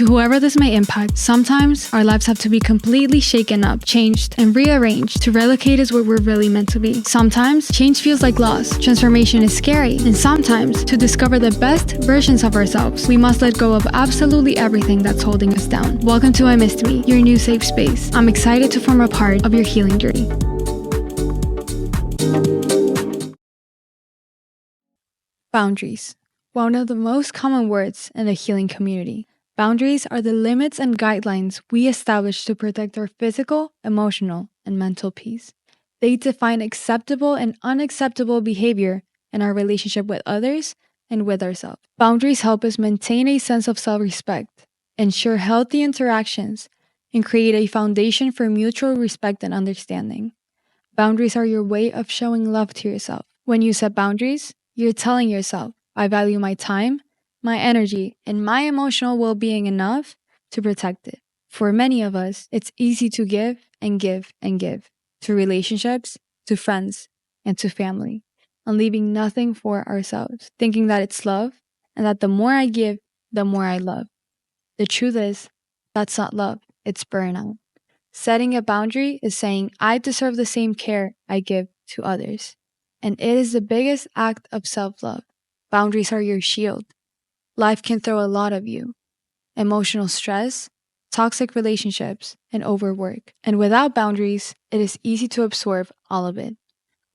To whoever this may impact, sometimes our lives have to be completely shaken up, changed, and rearranged to relocate us where we're really meant to be. Sometimes change feels like loss, transformation is scary, and sometimes to discover the best versions of ourselves, we must let go of absolutely everything that's holding us down. Welcome to I Missed Me, your new safe space. I'm excited to form a part of your healing journey. Boundaries. One of the most common words in the healing community. Boundaries are the limits and guidelines we establish to protect our physical, emotional, and mental peace. They define acceptable and unacceptable behavior in our relationship with others and with ourselves. Boundaries help us maintain a sense of self-respect, ensure healthy interactions, and create a foundation for mutual respect and understanding. Boundaries are your way of showing love to yourself. When you set boundaries, you're telling yourself, I value my time, my energy, and my emotional well-being enough to protect it. For many of us, it's easy to give and give and give to relationships, to friends, and to family, and leaving nothing for ourselves, thinking that it's love and that the more I give, the more I love. The truth is, that's not love, it's burnout. Setting a boundary is saying, I deserve the same care I give to others. And it is the biggest act of self-love. Boundaries are your shield. Life can throw a lot at you. Emotional stress, toxic relationships, and overwork. And without boundaries, it is easy to absorb all of it.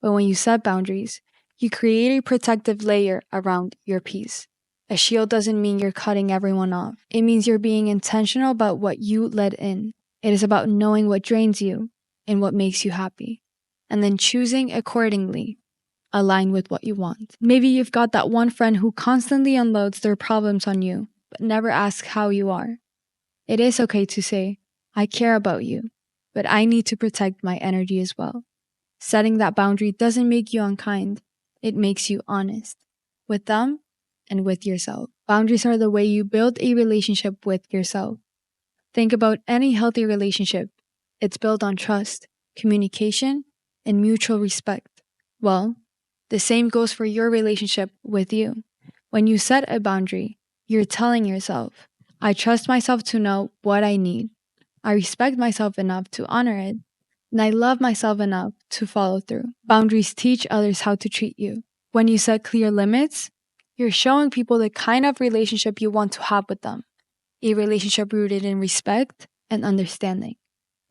But when you set boundaries, you create a protective layer around your peace. A shield doesn't mean you're cutting everyone off. It means you're being intentional about what you let in. It is about knowing what drains you and what makes you happy, and then choosing accordingly. Align with what you want. Maybe you've got that one friend who constantly unloads their problems on you, but never asks how you are. It is okay to say, I care about you, but I need to protect my energy as well. Setting that boundary doesn't make you unkind. It makes you honest with them and with yourself. Boundaries are the way you build a relationship with yourself. Think about any healthy relationship. It's built on trust, communication, and mutual respect. Well, the same goes for your relationship with you. When you set a boundary, you're telling yourself, I trust myself to know what I need. I respect myself enough to honor it. And I love myself enough to follow through. Boundaries teach others how to treat you. When you set clear limits, you're showing people the kind of relationship you want to have with them. A relationship rooted in respect and understanding.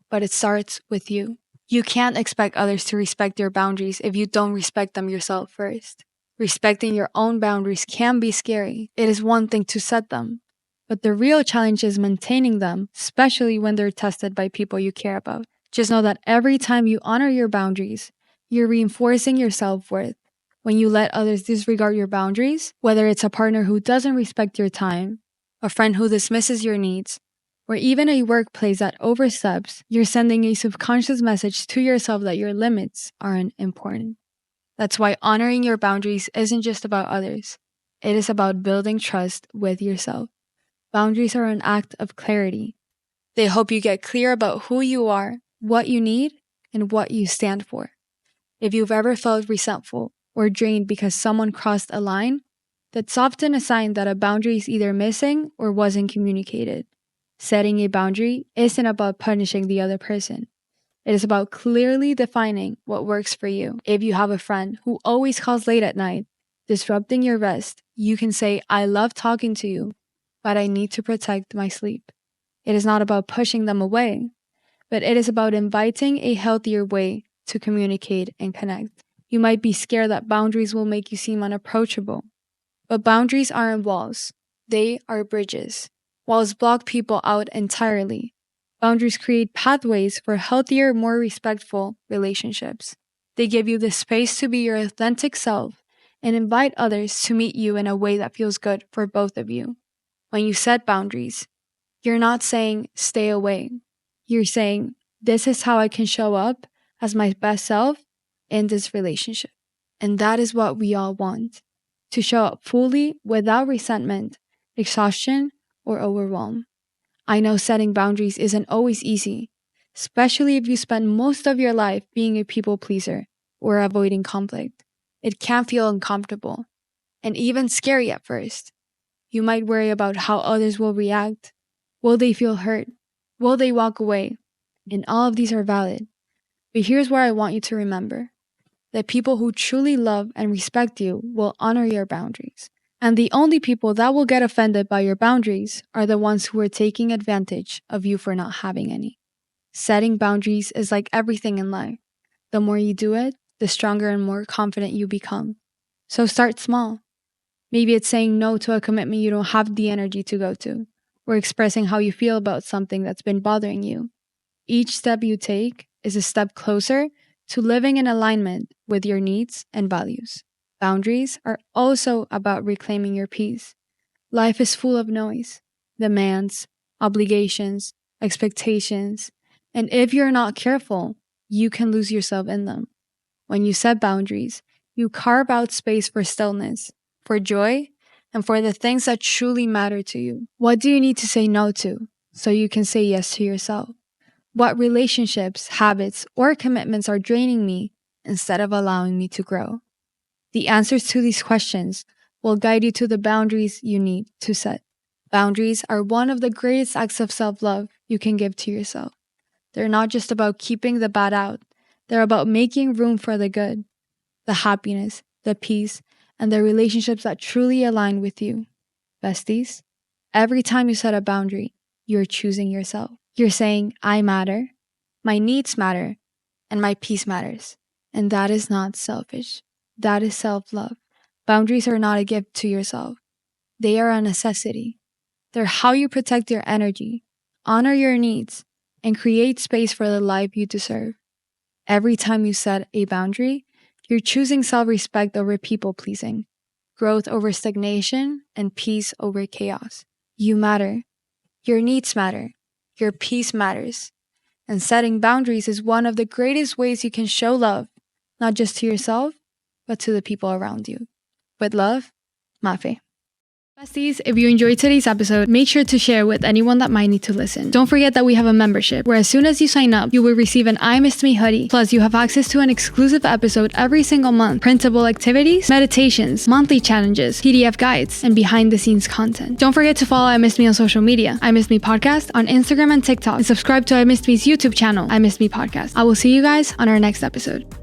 But it starts with you. You can't expect others to respect your boundaries if you don't respect them yourself first. Respecting your own boundaries can be scary. It is one thing to set them, but the real challenge is maintaining them, especially when they're tested by people you care about. Just know that every time you honor your boundaries, you're reinforcing your self-worth. When you let others disregard your boundaries, whether it's a partner who doesn't respect your time, a friend who dismisses your needs, or even a workplace that oversteps, you're sending a subconscious message to yourself that your limits aren't important. That's why honoring your boundaries isn't just about others. It is about building trust with yourself. Boundaries are an act of clarity. They help you get clear about who you are, what you need, and what you stand for. If you've ever felt resentful or drained because someone crossed a line, that's often a sign that a boundary is either missing or wasn't communicated. Setting a boundary isn't about punishing the other person. It is about clearly defining what works for you. If you have a friend who always calls late at night, disrupting your rest, you can say, I love talking to you, but I need to protect my sleep. It is not about pushing them away, but it is about inviting a healthier way to communicate and connect. You might be scared that boundaries will make you seem unapproachable, but boundaries aren't walls. They are bridges. Walls block people out entirely. Boundaries create pathways for healthier, more respectful relationships. They give you the space to be your authentic self and invite others to meet you in a way that feels good for both of you. When you set boundaries, you're not saying, stay away. You're saying, this is how I can show up as my best self in this relationship. And that is what we all want. To show up fully without resentment, exhaustion, or overwhelm. I know setting boundaries isn't always easy, especially if you spend most of your life being a people pleaser or avoiding conflict. It can feel uncomfortable and even scary at first. You might worry about how others will react, Will they feel hurt? Will they walk away? And all of these are valid. But here's where I want you to remember that people who truly love and respect you will honor your boundaries. And the only people that will get offended by your boundaries are the ones who are taking advantage of you for not having any. Setting boundaries is like everything in life. The more you do it, the stronger and more confident you become. So start small. Maybe it's saying no to a commitment you don't have the energy to go to, or expressing how you feel about something that's been bothering you. Each step you take is a step closer to living in alignment with your needs and values. Boundaries are also about reclaiming your peace. Life is full of noise, demands, obligations, expectations, and if you're not careful, you can lose yourself in them. When you set boundaries, you carve out space for stillness, for joy, and for the things that truly matter to you. What do you need to say no to so you can say yes to yourself? What relationships, habits, or commitments are draining me instead of allowing me to grow? The answers to these questions will guide you to the boundaries you need to set. Boundaries are one of the greatest acts of self-love you can give to yourself. They're not just about keeping the bad out. They're about making room for the good, the happiness, the peace, and the relationships that truly align with you. Besties, every time you set a boundary, you're choosing yourself. You're saying, I matter, my needs matter, and my peace matters. And that is not selfish. That is self-love. Boundaries are not a gift to yourself. They are a necessity. They're how you protect your energy, honor your needs, and create space for the life you deserve. Every time you set a boundary, you're choosing self-respect over people-pleasing, growth over stagnation, and peace over chaos. You matter. Your needs matter. Your peace matters. And setting boundaries is one of the greatest ways you can show love, not just to yourself, but to the people around you. With love, Mafe. Besties, if you enjoyed today's episode, make sure to share with anyone that might need to listen. Don't forget that we have a membership where as soon as you sign up, you will receive an I Missed Me hoodie. Plus, you have access to an exclusive episode every single month, printable activities, meditations, monthly challenges, PDF guides, and behind the scenes content. Don't forget to follow I Missed Me on social media, I Missed Me Podcast on Instagram and TikTok, and subscribe to I Missed Me's YouTube channel, I Missed Me Podcast. I will see you guys on our next episode.